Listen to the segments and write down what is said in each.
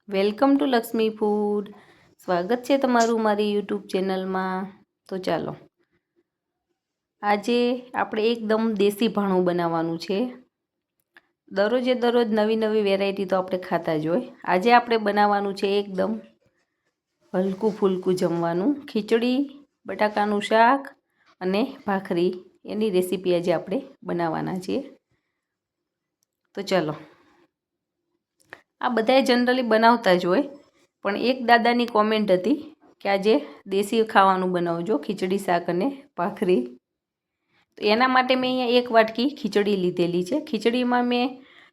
Welcome to Lakshmi food. સ્વાગત છે તમારું મારી યુટ્યુબ ચેનલમાં. તો ચાલો આજે આપણે એકદમ દેશી ભાણું બનાવવાનું છે. દરરોજે દરરોજ નવી નવી વેરાયટી તો આપણે ખાતા જ હોય. આજે આપણે બનાવવાનું છે એકદમ હલકું ફૂલકું જમવાનું. ખીચડી, બટાકાનું શાક અને ભાખરી, એની રેસીપી આજે આપણે બનાવવાના છીએ. તો ચાલો. આ બધાએ જનરલી બનાવતા જ હોય, પણ એક દાદાની કોમેન્ટ હતી કે આજે દેશી ખાવાનું બનાવજો, ખીચડી, શાક અને ભાખરી. તો એના માટે મેં અહીંયા 1 વાટકી ખીચડી લીધેલી છે. ખીચડીમાં મેં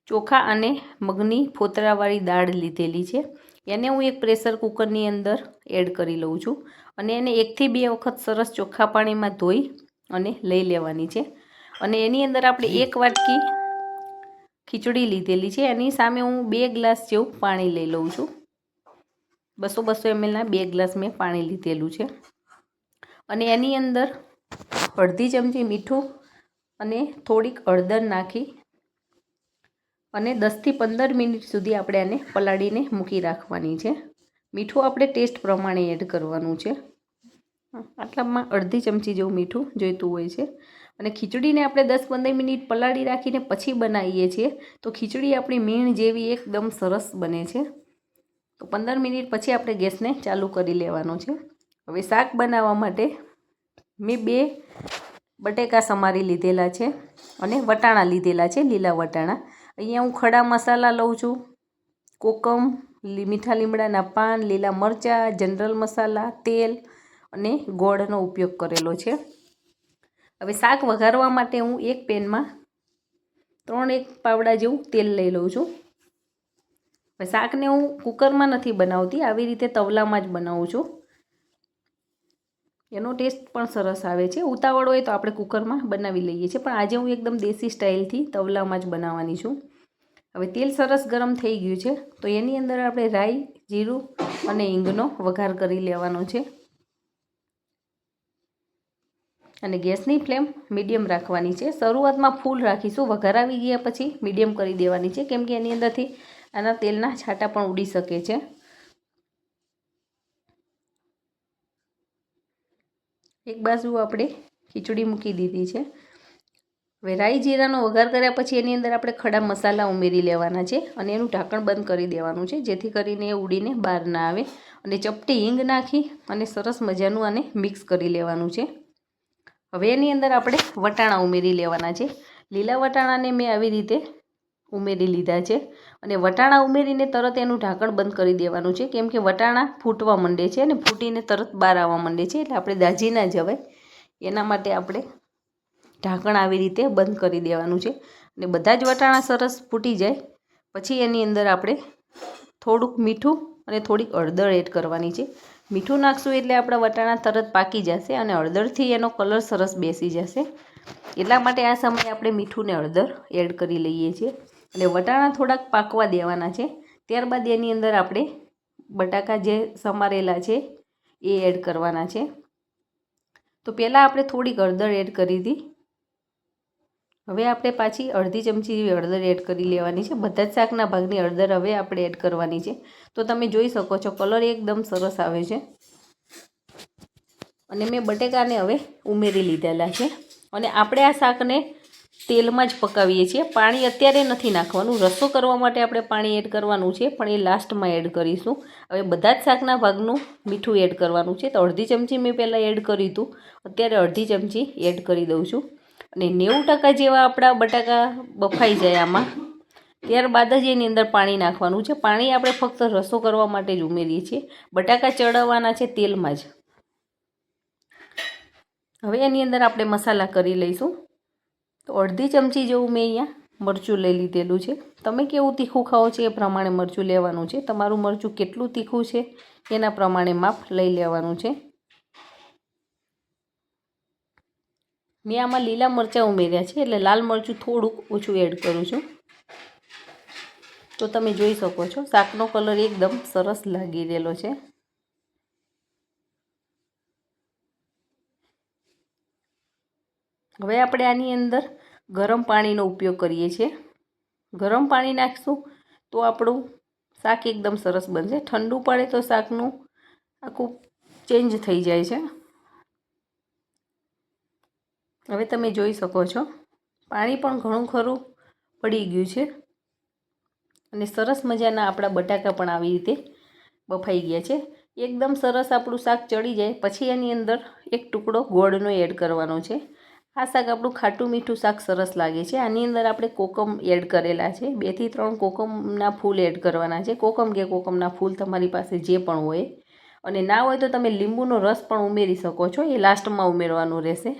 ચોખા અને મગની ફોતરાવાળી દાળ લીધેલી છે. એને હું એક પ્રેશર કુકરની અંદર એડ કરી લઉં છું અને એને 1 થી 2 વખત સરસ ચોખ્ખા પાણીમાં ધોઈ અને લઈ લેવાની છે. અને એની અંદર આપણે 1 વાટકી ખીચડી લીધેલી છે, એની સામે હું 2 ગ્લાસ જેવું પાણી લઈ લઉં છું. 200 mlના 2 ગ્લાસ મેં પાણી લીધેલું છે. અને એની અંદર અડધી ચમચી મીઠું અને થોડીક હળદર નાખી અને 10 થી 15 મિનિટ સુધી આપણે આને પલાળીને મૂકી રાખવાની છે. મીઠું આપણે ટેસ્ટ પ્રમાણે એડ કરવાનું છે. આટલામાં અડધી ચમચી જેવું મીઠું જોઈતું હોય છે. અને ખીચડીને આપણે 10-15 મિનિટ પલાળી રાખીને પછી બનાવીએ છીએ તો ખીચડી આપણી મીણ જેવી એકદમ સરસ બને છે. તો 15 મિનિટ પછી આપણે ગેસને ચાલુ કરી લેવાનો છે. હવે શાક બનાવવા માટે મેં 2 બટેકા સમારી લીધેલા છે અને વટાણા લીધેલા છે, લીલા વટાણા. અહીંયા હું ખડા મસાલા લઉં છું. કોકમ, મીઠા લીમડાના પાન, લીલા મરચાં, જનરલ મસાલા, તેલ અને ગોળનો ઉપયોગ કરેલો છે. હવે શાક વઘારવા માટે હું એક પેનમાં 3 પાવડા જેવું તેલ લઈ લઉં છું. હવે શાકને હું કુકરમાં નથી બનાવતી, આવી રીતે તવલામાં જ બનાવું છું. એનો ટેસ્ટ પણ સરસ આવે છે. ઉતાવળ હોય તો આપણે કુકરમાં બનાવી લઈએ છીએ, પણ આજે હું એકદમ દેશી સ્ટાઇલથી તવલામાં જ બનાવવાની છું. હવે તેલ સરસ ગરમ થઈ ગયું છે તો એની અંદર આપણે રાઈ, જીરું અને હિંગનો વઘાર કરી લેવાનો છે. અને ગેસની ફ્લેમ મીડિયમ રાખવાની છે. શરૂઆતમાં ફૂલ રાખીશું, વઘાર આવી ગયા પછી મીડિયમ કરી દેવાની છે, કેમ કે એની અંદરથી આના તેલના છાંટા પણ ઉડી શકે છે. એક બાજુ આપણે ખીચડી મૂકી દીધી છે. હવે રાઈ જીરાનો વઘાર કર્યા પછી એની અંદર આપણે ખડા મસાલા ઉમેરી લેવાના છે અને એનું ઢાંકણ બંધ કરી દેવાનું છે, જેથી કરીને એ ઉડીને બહાર ના આવે. અને ચપટી હિંગ નાખી અને સરસ મજાનું આને મિક્સ કરી લેવાનું છે. હવે એની અંદર આપણે વટાણા ઉમેરી લેવાના છે. લીલા વટાણાને મેં આવી રીતે ઉમેરી લીધા છે અને વટાણા ઉમેરીને તરત એનું ઢાંકણ બંધ કરી દેવાનું છે, કેમ કે વટાણા ફૂટવા માંડે છે અને ફૂટીને તરત બહાર આવવા માંડે છે, એટલે આપણે દાજી ના જવાય એના માટે આપણે ઢાંકણ આવી રીતે બંધ કરી દેવાનું છે. અને બધા જ વટાણા સરસ ફૂટી જાય પછી એની અંદર આપણે થોડુંક મીઠું અને થોડીક હળદર એડ કરવાની છે. મીઠું નાખશું એટલે આપણા વટાણા તરત પાકી જશે અને હળદરથી એનો કલર સરસ બેસી જશે. એટલા માટે આ સમયે આપણે મીઠું ને હળદર એડ કરી લઈએ છીએ. અને વટાણા થોડાક પાકવા દેવાના છે. ત્યારબાદ એની અંદર આપણે બટાકા જે સમારેલા છે એ એડ કરવાના છે. તો પહેલાં આપણે થોડીક હળદર એડ કરી હતી. હવે આપણે પાછી અડધી ચમચી જેવી હળદર એડ કરી લેવાની છે. બધા જ શાકના ભાગની હળદર હવે આપણે એડ કરવાની છે. તો તમે જોઈ શકો છો કલર એકદમ સરસ આવે છે. અને મેં બટેકાને હવે ઉમેરી લીધેલા છે. અને આપણે આ શાકને તેલમાં જ પકાવીએ છીએ. પાણી અત્યારે નથી નાખવાનું. રસો કરવા માટે આપણે પાણી એડ કરવાનું છે, પણ એ લાસ્ટમાં એડ કરીશું. હવે બધા જ શાકના ભાગનું મીઠું એડ કરવાનું છે. તો અડધી ચમચી મેં પહેલાં એડ કર્યું હતું, અત્યારે અડધી ચમચી એડ કરી દઉં છું. અને 90% જેવા આપણા બટાકા બફાઈ જાય આમાં, ત્યારબાદ જ એની અંદર પાણી નાખવાનું છે. પાણી આપણે ફક્ત રસો કરવા માટે જ ઉમેરીએ છીએ. બટાકા ચડવવાના છે તેલમાં જ. હવે એની અંદર આપણે મસાલા કરી લઈશું. તો અડધી ચમચી જેવું મેં અહીંયા મરચું લઈ લીધેલું છે. તમે કેવું તીખું ખાઓ છો એ પ્રમાણે મરચું લેવાનું છે. તમારું મરચું કેટલું તીખું છે એના પ્રમાણે માપ લઈ લેવાનું છે. મેં આમાં લીલા મરચાં ઉમેર્યા છે, એટલે લાલ મરચું થોડુંક ઓછું એડ કરું છું. તો તમે જોઈ શકો છો શાકનો કલર એકદમ સરસ લાગી રહેલો છે. હવે આપણે આની અંદર ગરમ પાણીનો ઉપયોગ કરીએ છીએ. ગરમ પાણી નાખીશું તો આપણું શાક એકદમ સરસ બનશે. ઠંડુ પડે તો શાકનું આખું ચેન્જ થઈ જાય છે. હવે તમે જોઈ શકો છો પાણી પણ ઘણું ખરું પડી ગયું છે અને સરસ મજાના આપણા બટાકા પણ આવી રીતે બફાઈ ગયા છે. એકદમ સરસ આપણું શાક ચડી જાય પછી એની અંદર એક ટુકડો ગોળનો એડ કરવાનો છે. આ શાક આપણું ખાટું મીઠું શાક સરસ લાગે છે. આની અંદર આપણે કોકમ એડ કરેલા છે. 2 થી 3 કોકમના ફૂલ એડ કરવાના છે. કોકમ કે કોકમના ફૂલ તમારી પાસે જે પણ હોય, અને ના હોય તો તમે લીંબુનો રસ પણ ઉમેરી શકો છો. એ લાસ્ટમાં ઉમેરવાનું રહેશે.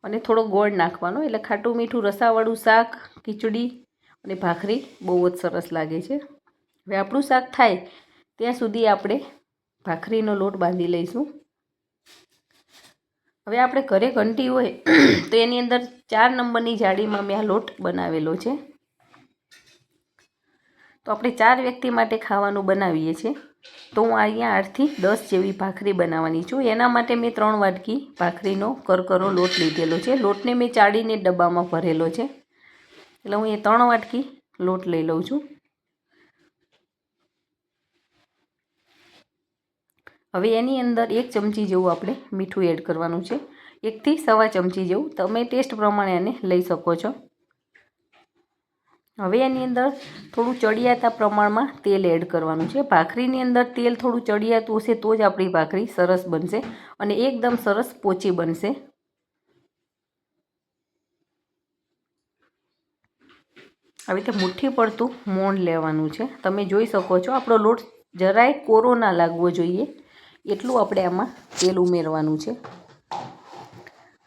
અને થોડો ગોળ નાખવાનો, એટલે ખાટું મીઠું રસાવાળું શાક, ખીચડી અને ભાખરી બહુ જ સરસ લાગે છે. હવે આપણું શાક થાય ત્યાં સુધી આપણે ભાખરીનો લોટ બાંધી લઈશું. હવે આપણે ઘરે ઘંટી હોય તો એની અંદર 4 નંબરની જાળીમાં મેં આ લોટ બનાવેલો છે. તો આપણે 4 વ્યક્તિ માટે ખાવાનું બનાવીએ છીએ, તો હું અહીંયા 8 થી 10 જેવી ભાખરી બનાવવાની છું. એના માટે મેં 3 વાટકી ભાખરીનો કરકરો લોટ લીધેલો છે. લોટને મેં ચાળીને ડબ્બામાં ભરેલો છે, એટલે હું એ 3 વાટકી લોટ લઈ લઉં છું. હવે એની અંદર 1 ચમચી જેવું આપણે મીઠું એડ કરવાનું છે. 1 થી 1.25 ચમચી જેવું તમે ટેસ્ટ પ્રમાણે એને લઈ શકો છો. હવે એની અંદર થોડું ચડિયાતા પ્રમાણમાં તેલ એડ કરવાનું છે. ભાખરીની અંદર તેલ થોડું ચડિયાતું હશે તો જ આપણી ભાખરી સરસ બનશે અને એકદમ સરસ પોચી બનશે. આવી રીતે મુઠ્ઠી પડતું મોણ લેવાનું છે. તમે જોઈ શકો છો આપણો લોટ જરાય કોરો ના લાગવો જોઈએ એટલું આપણે આમાં તેલ ઉમેરવાનું છે.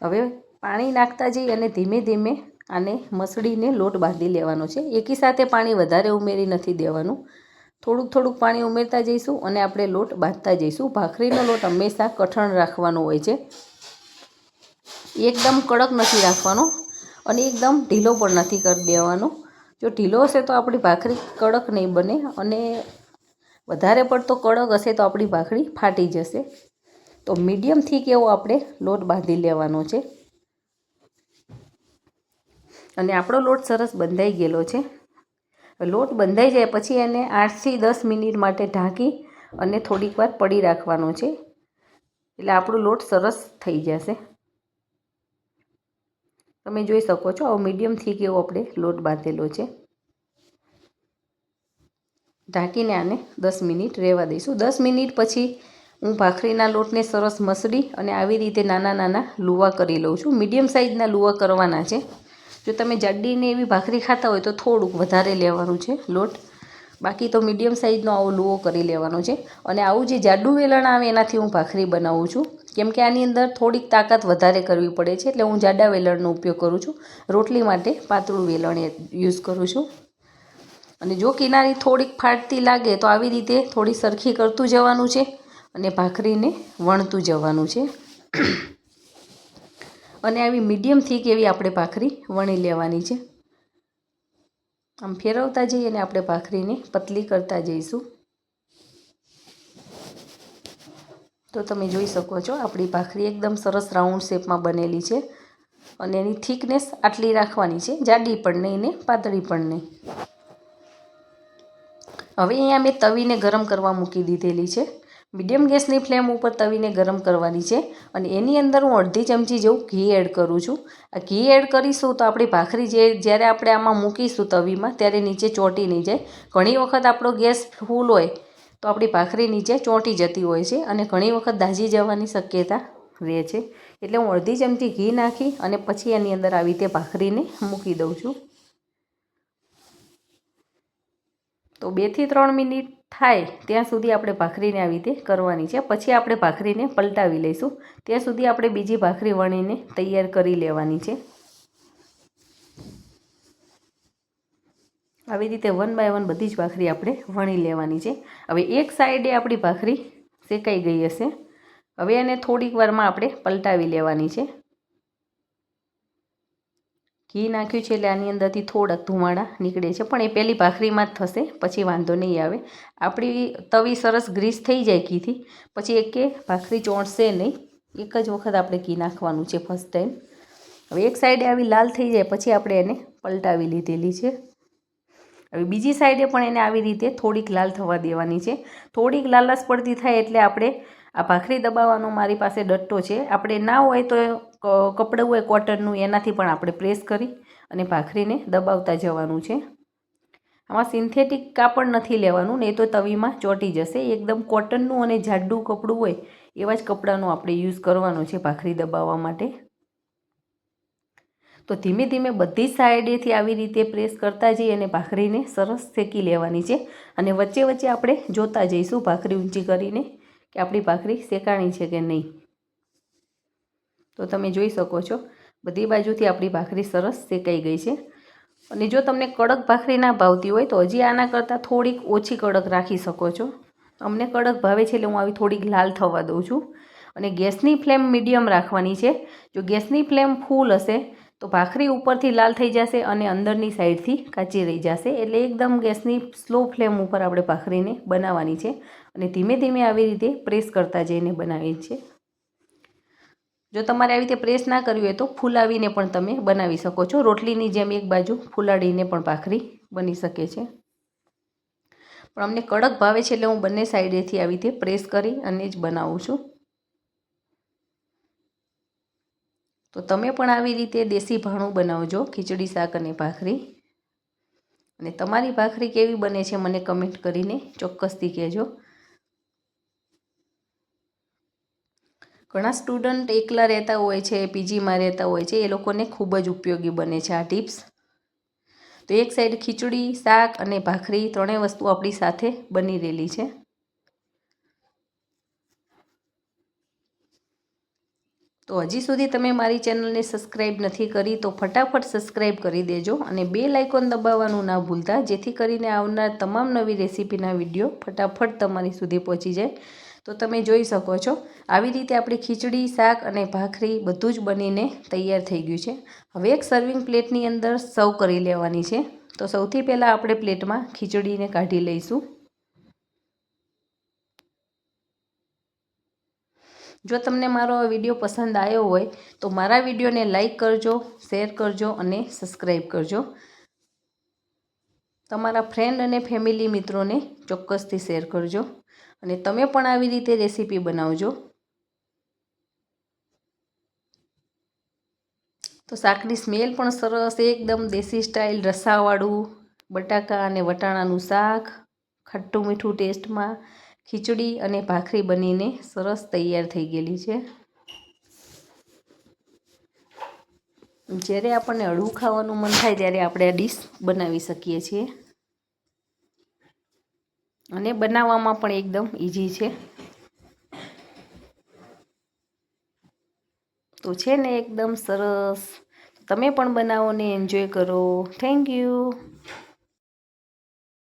હવે પાણી નાખતા જઈ અને ધીમે ધીમે આને મસળીને લોટ બાંધી લેવાનો છે. એકી સાથે પાણી વધારે ઉમેરી નથી દેવાનું. થોડુંક થોડુંક પાણી ઉમેરતા જઈશું અને આપણે લોટ બાંધતા જઈશું. ભાખરીનો લોટ હંમેશા કઠણ રાખવાનો હોય છે. એકદમ કડક નથી રાખવાનો અને એકદમ ઢીલો પણ નથી કરી દેવાનો. જો ઢીલો હશે તો આપણી ભાખરી કડક નહીં બને અને વધારે પડતો કડક હશે તો આપણી ભાખરી ફાટી જશે. તો મીડિયમ થીક એવો આપણે લોટ બાંધી લેવાનો છે. અને આપણો લોટ સરસ બંધાઈ ગયેલો છે. લોટ બંધાઈ જાય પછી એને 8 થી 10 મિનિટ માટે ઢાંકી અને થોડીક વાર પડી રાખવાનો છે, એટલે આપણો લોટ સરસ થઈ જશે. તમે જોઈ શકો છો આવો મીડિયમ થીક એવો આપણે લોટ બાંધેલો છે. ઢાંકીને આને 10 મિનિટ રહેવા દઈશું. 10 મિનિટ પછી હું ભાખરીના લોટને સરસ મસળી અને આવી રીતે નાના નાના લુવા કરી લઉં છું. મીડિયમ સાઇઝના લુવા કરવાના છે. જો તમે જાડીને એવી ભાખરી ખાતા હોય તો થોડુંક વધારે લેવાનું છે લોટ, બાકી તો મીડિયમ સાઇઝનો આવો લુવો કરી લેવાનો છે. અને આવું જે જાડું વેલણ આવે એનાથી હું ભાખરી બનાવું છું, કેમ કે આની અંદર થોડીક તાકાત વધારે કરવી પડે છે, એટલે હું જાડા વેલણનો ઉપયોગ કરું છું. રોટલી માટે પાતળું વેલણ યુઝ કરું છું. અને જો કિનારી થોડીક ફાટતી લાગે તો આવી રીતે થોડી સરખી કરતું જવાનું છે અને ભાખરીને વણતું જવાનું છે. અને આવી મીડિયમ થીક એવી આપણે ભાખરી વણી લેવાની છે. આમ ફેરવતા જઈએ અને આપણે ભાખરીને પતલી કરતા જઈશું. તો તમે જોઈ શકો છો આપણી ભાખરી એકદમ સરસ રાઉન્ડ શેપમાં બનેલી છે અને એની થિકનેસ આટલી રાખવાની છે, જાડી પણ નહીં ને પાતળી પણ નહીં. હવે અહીંયા મેં તવીને ગરમ કરવા મૂકી દીધેલી છે. મીડિયમ ગેસની ફ્લેમ ઉપર તવીને ગરમ કરવાની છે અને એની અંદર હું 1/2 ચમચી જેવું ઘી એડ કરું છું. આ ઘી એડ કરીશું તો આપણી ભાખરી જ્યારે આપણે આમાં મૂકીશું તવીમાં ત્યારે નીચે ચોંટી નહીં જાય. ઘણી વખત આપણો ગેસ ફૂલ હોય તો આપણી ભાખરી નીચે ચોંટી જતી હોય છે અને ઘણી વખત દાઝી જવાની શક્યતા રહે છે. એટલે હું 1/2 ચમચી ઘી નાખી અને પછી એની અંદર આવી રીતે ભાખરીને મૂકી દઉં છું. તો 2 થી 3 મિનિટ થાય ત્યાં સુધી આપણે ભાખરીને આવી રીતે કરવાની છે. પછી આપણે ભાખરીને પલટાવી લઈશું. ત્યાં સુધી આપણે બીજી ભાખરી વણીને તૈયાર કરી લેવાની છે. આવી રીતે 1 બાય 1 બધી જ ભાખરી આપણે વણી લેવાની છે. હવે એક સાઈડે આપણી ભાખરી શેકાઈ ગઈ હશે. હવે એને થોડીક વારમાં આપણે પલટાવી લેવાની છે. ઘી નાખ્યું છે એટલે આની અંદરથી થોડાક ધુમાડા નીકળે છે, પણ એ પહેલી ભાખરીમાં જ થશે, પછી વાંધો નહીં આવે. આપણી તવી સરસ ગ્રીસ થઈ જાય ઘીથી પછી એકે ભાખરી ચોંટશે નહીં. એક જ વખત આપણે ઘી નાખવાનું છે ફર્સ્ટ ટાઈમ. હવે એક સાઈડે આવી લાલ થઈ જાય પછી આપણે એને પલટાવી લીધેલી છે. હવે બીજી સાઈડે પણ એને આવી રીતે થોડીક લાલ થવા દેવાની છે. થોડીક લાલાશ પડતી થાય એટલે આપણે આ ભાખરી દબાવવાનો મારી પાસે ડટ્ટો છે. આપણે ના હોય તો કપડું હોય કોટનનું એનાથી પણ આપણે પ્રેસ કરી અને ભાખરીને દબાવતા જવાનું છે. આમાં સિન્થેટિક કાપડ નથી લેવાનું, નહીં તો તવીમાં ચોંટી જશે. એકદમ કોટનનું અને જાડું કપડું હોય એવા જ કપડાનો આપણે યુઝ કરવાનો છે ભાખરી દબાવવા માટે. તો ધીમે ધીમે બધી સાઈડેથી આવી રીતે પ્રેસ કરતા જઈએ અને ભાખરીને સરસ શેકી લેવાની છે. અને વચ્ચે વચ્ચે આપણે જોતા જઈશું ભાખરી ઊંચી કરીને કે આપણી ભાખરી શેકાણી છે કે નહીં. તો તમે જોઈ શકો છો બધી બાજુથી આપણી ભાખરી સરસ શેકાઈ ગઈ છે. અને જો તમને કડક ભાખરી ના ભાવતી હોય તો હજી આના કરતાં થોડીક ઓછી કડક રાખી શકો છો. અમને કડક ભાવે છે એટલે હું આવી થોડીક લાલ થવા દઉં છું. અને ગેસની ફ્લેમ મીડિયમ રાખવાની છે. જો ગેસની ફ્લેમ ફૂલ હશે તો ભાખરી ઉપરથી લાલ થઈ જશે અને અંદરની સાઈડથી કાચી રહી જશે. એટલે એકદમ ગેસની સ્લો ફ્લેમ ઉપર આપણે ભાખરીને બનાવવાની છે અને ધીમે ધીમે આવી રીતે પ્રેસ કરતા જઈને બનાવીએ છીએ. જો તમારે આવી રીતે પ્રેસ ના કરવી હોય તો ફૂલાવીને પણ તમે બનાવી શકો છો. રોટલીની જેમ એક બાજુ ફૂલાડીને પણ ભાખરી બની શકે છે. પણ અમને કડક ભાવે છે એટલે હું બંને સાઈડેથી આવી રીતે પ્રેસ કરી અને જ બનાવું છું. તો તમે પણ આવી રીતે દેશી ભાણું બનાવજો, ખીચડી શાક અને ભાખરી. અને તમારી ભાખરી કેવી બને છે મને કમેન્ટ કરીને ચોક્કસથી કહેજો. ઘણા સ્ટુડન્ટ એકલા રહેતા હોય છે, પીજીમાં રહેતા હોય છે, એ લોકોને ખૂબ જ ઉપયોગી બને છે આ ટિપ્સ. તો એક સાઈડ ખીચડી, શાક અને ભાખરી ત્રણેય વસ્તુ આપણી સાથે બની રહેલી છે. તો હજી સુધી તમે મારી ચેનલને સબસ્ક્રાઈબ નથી કરી તો ફટાફટ સબસ્ક્રાઈબ કરી દેજો અને બેલ આઇકોન દબાવવાનું ના ભૂલતા, જેથી કરીને આવનાર તમામ નવી રેસીપીના વિડીયો ફટાફટ તમારી સુધી પહોંચી જાય. તો તમે જોઈ શકો છો આવી રીતે આપણી ખીચડી, શાક અને ભાખરી બધું જ બનીને તૈયાર થઈ ગયું છે. હવે એક સર્વિંગ પ્લેટની અંદર સર્વ કરી લેવાની છે. તો સૌથી પહેલાં આપણે પ્લેટમાં ખીચડીને કાઢી લઈશું. જો તમને મારો આ વિડીયો પસંદ આવ્યો હોય તો મારા વિડીયોને લાઈક કરજો, શેર કરજો અને સબસ્ક્રાઈબ કરજો. તમારા ફ્રેન્ડ અને ફેમિલી મિત્રોને ચોક્કસથી શેર કરજો અને તમે પણ આવી રીતે રેસીપી બનાવજો. તો શાકની સ્મેલ પણ સરસ, એકદમ દેશી સ્ટાઇલ રસાવાળું બટાકા અને વટાણાનું શાક, ખાટું મીઠું ટેસ્ટમાં ખીચડી અને ભાખરી બનીને સરસ તૈયાર થઈ ગયેલી છે. જ્યારે આપણને હળવું ખાવાનું મન થાય ત્યારે આપણે આ ડીશ બનાવી શકીએ છીએ. અને બનાવવામાં પણ એકદમ ઇઝી છે. તો છે ને એકદમ સરસ. તમે પણ બનાવો ને એન્જોય કરો. Thank you.